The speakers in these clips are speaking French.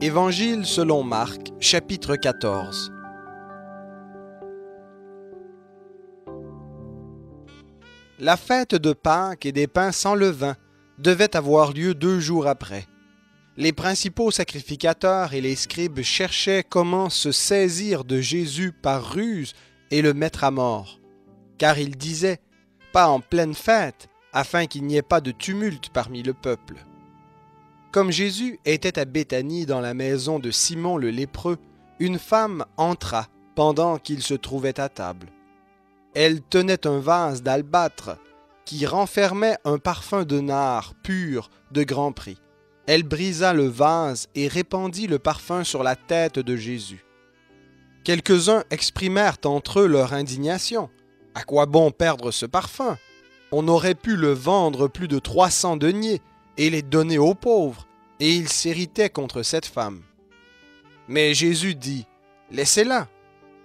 Évangile selon Marc, chapitre 14. La fête de Pâques et des pains sans levain devait avoir lieu 2 jours après. Les principaux sacrificateurs et les scribes cherchaient comment se saisir de Jésus par ruse et le mettre à mort. Car ils disaient « pas en pleine fête », afin qu'il n'y ait pas de tumulte parmi le peuple. Comme Jésus était à Béthanie dans la maison de Simon le lépreux, une femme entra pendant qu'il se trouvait à table. Elle tenait un vase d'albâtre qui renfermait un parfum de nard pur de grand prix. Elle brisa le vase et répandit le parfum sur la tête de Jésus. Quelques-uns exprimèrent entre eux leur indignation. « À quoi bon perdre ce parfum? On aurait pu le vendre plus de 300 deniers et les donner aux pauvres. » Et ils s'irritaient contre cette femme. Mais Jésus dit « Laissez-la.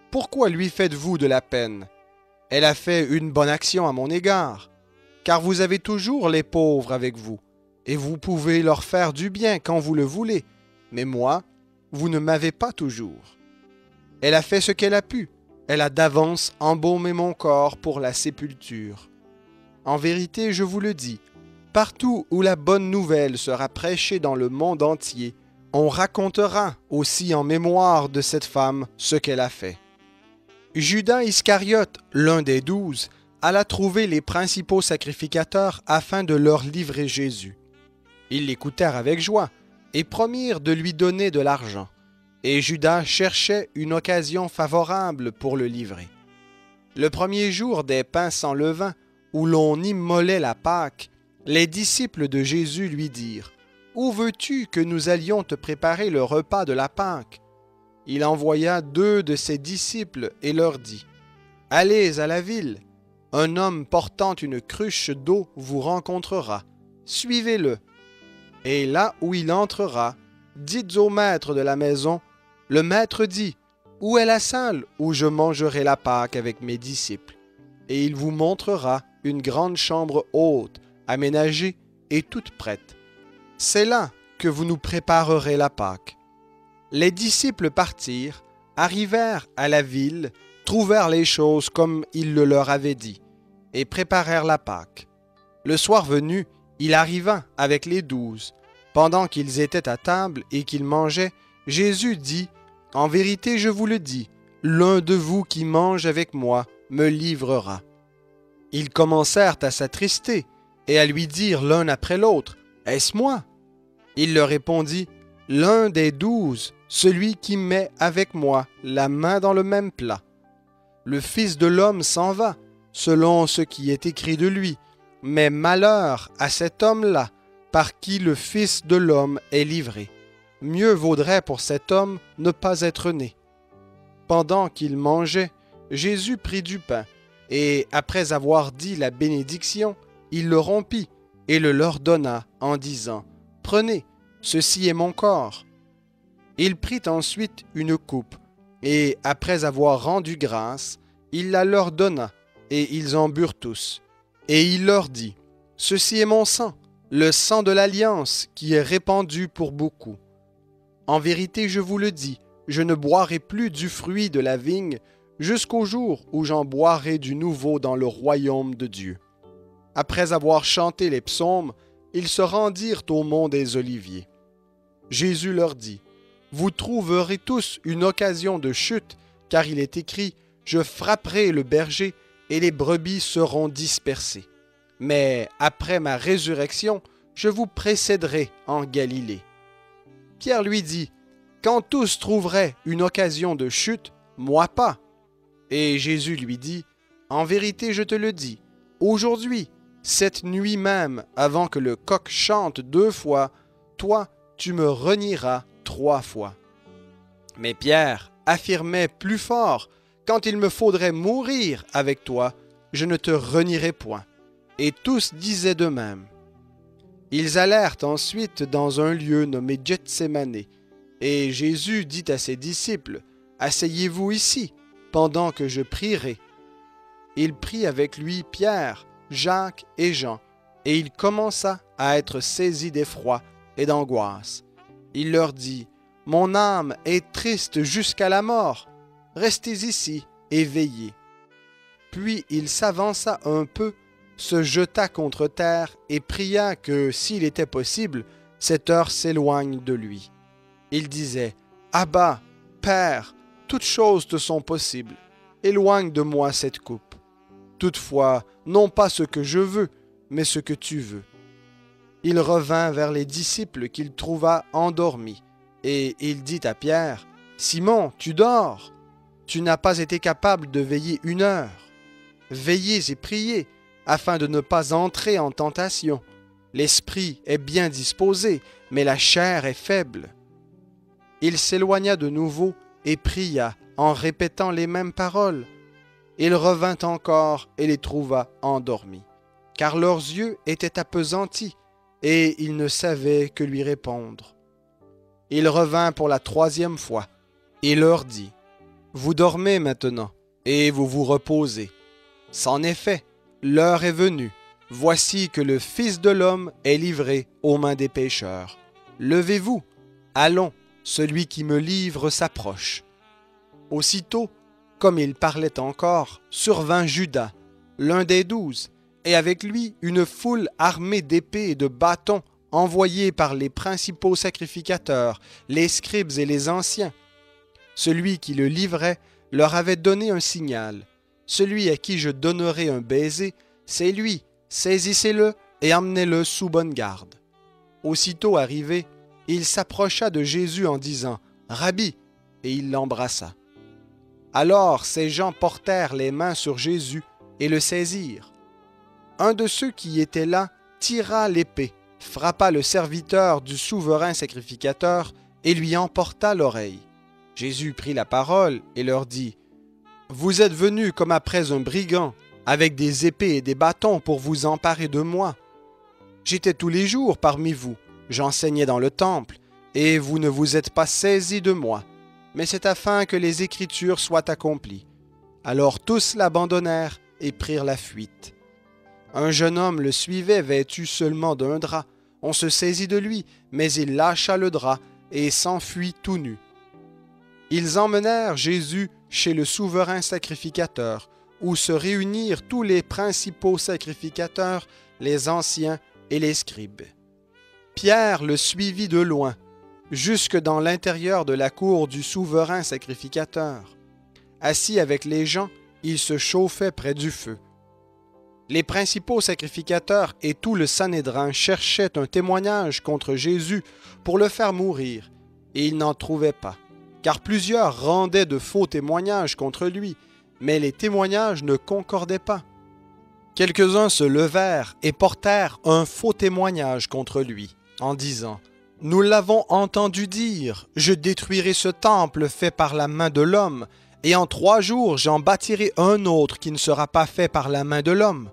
Pourquoi lui faites-vous de la peine? Elle a fait une bonne action à mon égard, car vous avez toujours les pauvres avec vous, et vous pouvez leur faire du bien quand vous le voulez, mais moi, vous ne m'avez pas toujours. Elle a fait ce qu'elle a pu. Elle a d'avance embaumé mon corps pour la sépulture. En vérité, je vous le dis, partout où la bonne nouvelle sera prêchée dans le monde entier, on racontera aussi en mémoire de cette femme ce qu'elle a fait. » Judas Iscariote, l'un des 12, alla trouver les principaux sacrificateurs afin de leur livrer Jésus. Ils l'écoutèrent avec joie et promirent de lui donner de l'argent. Et Judas cherchait une occasion favorable pour le livrer. Le premier jour des pains sans levain, où l'on immolait la Pâque, les disciples de Jésus lui dirent « Où veux-tu que nous allions te préparer le repas de la Pâque ?» Il envoya 2 de ses disciples et leur dit « Allez à la ville, un homme portant une cruche d'eau vous rencontrera, suivez-le. Et là où il entrera, dites au maître de la maison, le maître dit « Où est la salle où je mangerai la Pâque avec mes disciples ?» Et il vous montrera une grande chambre haute, aménagée et toute prête. C'est là que vous nous préparerez la Pâque. » Les disciples partirent, arrivèrent à la ville, trouvèrent les choses comme il le leur avait dit, et préparèrent la Pâque. Le soir venu, il arriva avec les 12. Pendant qu'ils étaient à table et qu'ils mangeaient, Jésus dit « En vérité, je vous le dis, l'un de vous qui mange avec moi me livrera. » Ils commencèrent à s'attrister et à lui dire l'un après l'autre, « Est-ce moi? » Il leur répondit, « L'un des 12, celui qui met avec moi la main dans le même plat. Le Fils de l'homme s'en va, selon ce qui est écrit de lui, mais malheur à cet homme-là, par qui le Fils de l'homme est livré. Mieux vaudrait pour cet homme ne pas être né. » Pendant qu'ils mangeaient, Jésus prit du pain, et après avoir dit la bénédiction, il le rompit et le leur donna en disant « Prenez, ceci est mon corps. » Il prit ensuite une coupe, et après avoir rendu grâce, il la leur donna, et ils en burent tous. Et il leur dit « Ceci est mon sang, le sang de l'alliance qui est répandu pour beaucoup. En vérité, je vous le dis, je ne boirai plus du fruit de la vigne jusqu'au jour où j'en boirai du nouveau dans le royaume de Dieu. » Après avoir chanté les psaumes, ils se rendirent au mont des Oliviers. Jésus leur dit « Vous trouverez tous une occasion de chute, car il est écrit « Je frapperai le berger et les brebis seront dispersées. » Mais après ma résurrection, je vous précéderai en Galilée. Pierre lui dit « Quand tous trouveraient une occasion de chute, moi pas. » Et Jésus lui dit « En vérité, je te le dis, aujourd'hui, cette nuit même, avant que le coq chante 2 fois, toi, tu me renieras 3 fois. » Mais Pierre affirmait plus fort « Quand il me faudrait mourir avec toi, je ne te renierai point. » Et tous disaient de même. Ils allèrent ensuite dans un lieu nommé Gethsémané, et Jésus dit à ses disciples « Asseyez-vous ici, pendant que je prierai. » Il prit avec lui Pierre, Jacques et Jean, et il commença à être saisi d'effroi et d'angoisse. Il leur dit mon âme est triste jusqu'à la mort. Restez ici et veillez. » Puis il s'avança un peu, se jeta contre terre et pria que, s'il était possible, cette heure s'éloigne de lui. Il disait: « Abba, Père, toutes choses te sont possibles. Éloigne de moi cette coupe. Toutefois, non pas ce que je veux, mais ce que tu veux. » Il revint vers les disciples qu'il trouva endormis, et il dit à Pierre: « Simon, tu dors? Tu n'as pas été capable de veiller 1 heure. Veillez et priez, afin de ne pas entrer en tentation. L'esprit est bien disposé, mais la chair est faible. » Il s'éloigna de nouveau et pria en répétant les mêmes paroles. Il revint encore et les trouva endormis, car leurs yeux étaient appesantis, et ils ne savaient que lui répondre. Il revint pour la 3e fois et leur dit: « Vous dormez maintenant, et vous vous reposez. C'en est fait, l'heure est venue. Voici que le Fils de l'homme est livré aux mains des pécheurs. Levez-vous, allons, celui qui me livre s'approche. » Aussitôt, comme il parlait encore, survint Judas, l'un des 12, et avec lui une foule armée d'épées et de bâtons envoyés par les principaux sacrificateurs, les scribes et les anciens. Celui qui le livrait leur avait donné un signal. « Celui à qui je donnerai un baiser, c'est lui, saisissez-le et emmenez-le sous bonne garde. » Aussitôt arrivé, il s'approcha de Jésus en disant: « Rabbi !» et il l'embrassa. Alors ces gens portèrent les mains sur Jésus et le saisirent. Un de ceux qui étaient là tira l'épée, frappa le serviteur du souverain sacrificateur et lui emporta l'oreille. Jésus prit la parole et leur dit: « Vous êtes venus comme après un brigand, avec des épées et des bâtons pour vous emparer de moi. J'étais tous les jours parmi vous, j'enseignais dans le temple, et vous ne vous êtes pas saisis de moi. Mais c'est afin que les Écritures soient accomplies. » Alors tous l'abandonnèrent et prirent la fuite. Un jeune homme le suivait vêtu seulement d'un drap. On se saisit de lui, mais il lâcha le drap et s'enfuit tout nu. Ils emmenèrent Jésus chez le souverain sacrificateur, où se réunirent tous les principaux sacrificateurs, les anciens et les scribes. Pierre le suivit de loin, jusque dans l'intérieur de la cour du souverain sacrificateur. Assis avec les gens, il se chauffait près du feu. Les principaux sacrificateurs et tout le Sanhédrin cherchaient un témoignage contre Jésus pour le faire mourir, et ils n'en trouvaient pas, car plusieurs rendaient de faux témoignages contre lui, mais les témoignages ne concordaient pas. Quelques-uns se levèrent et portèrent un faux témoignage contre lui, en disant: « Nous l'avons entendu dire, je détruirai ce temple fait par la main de l'homme, et en 3 jours j'en bâtirai un autre qui ne sera pas fait par la main de l'homme. »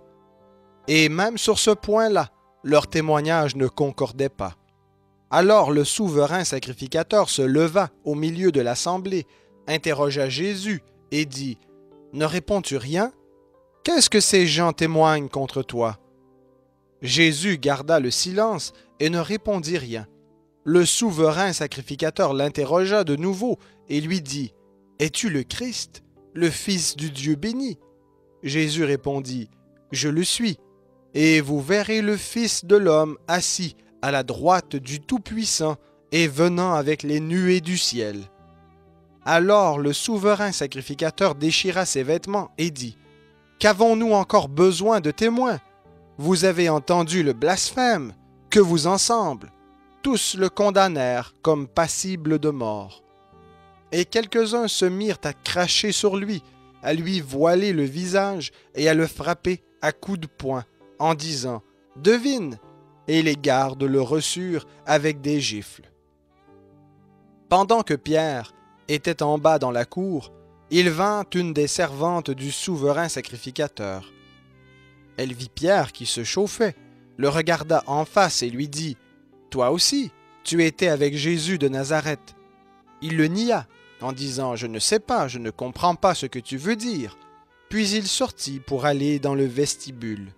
Et même sur ce point-là, leur témoignage ne concordait pas. Alors le souverain sacrificateur se leva au milieu de l'assemblée, interrogea Jésus et dit: « Ne réponds-tu rien? Qu'est-ce que ces gens témoignent contre toi? » Jésus garda le silence et ne répondit rien. Le souverain sacrificateur l'interrogea de nouveau et lui dit: « Es-tu le Christ, le Fils du Dieu béni? » Jésus répondit: « Je le suis, et vous verrez le Fils de l'homme assis à la droite du Tout-Puissant et venant avec les nuées du ciel. » Alors le souverain sacrificateur déchira ses vêtements et dit: « Qu'avons-nous encore besoin de témoins? Vous avez entendu le blasphème, que vous ensemble. » Tous le condamnèrent comme passible de mort. Et quelques-uns se mirent à cracher sur lui, à lui voiler le visage et à le frapper à coups de poing, en disant: « Devine !» Et les gardes le reçurent avec des gifles. Pendant que Pierre était en bas dans la cour, il vint une des servantes du souverain sacrificateur. Elle vit Pierre qui se chauffait, le regarda en face et lui dit: « Toi aussi, tu étais avec Jésus de Nazareth. » Il le nia, en disant: « Je ne sais pas, je ne comprends pas ce que tu veux dire. » Puis il sortit pour aller dans le vestibule.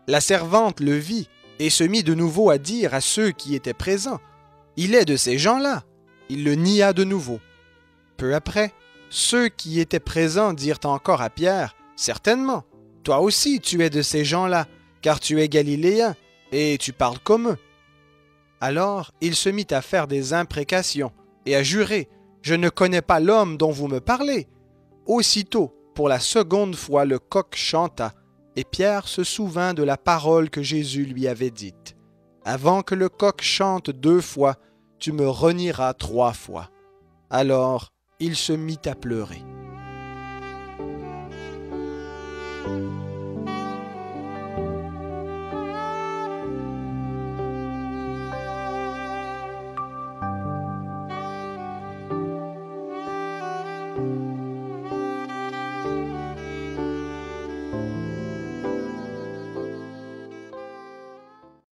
La servante le vit et se mit de nouveau à dire à ceux qui étaient présents: « Il est de ces gens-là. il le nia de nouveau. Peu après, ceux qui étaient présents dirent encore à Pierre, « Certainement, toi aussi tu es de ces gens-là, car tu es galiléen, et tu parles comme eux. » Alors il se mit à faire des imprécations et à jurer, « Je ne connais pas l'homme dont vous me parlez. » Aussitôt, pour la seconde fois, le coq chanta, et Pierre se souvint de la parole que Jésus lui avait dite. « Avant que le coq chante 2 fois, tu me renieras 3 fois. » Alors il se mit à pleurer.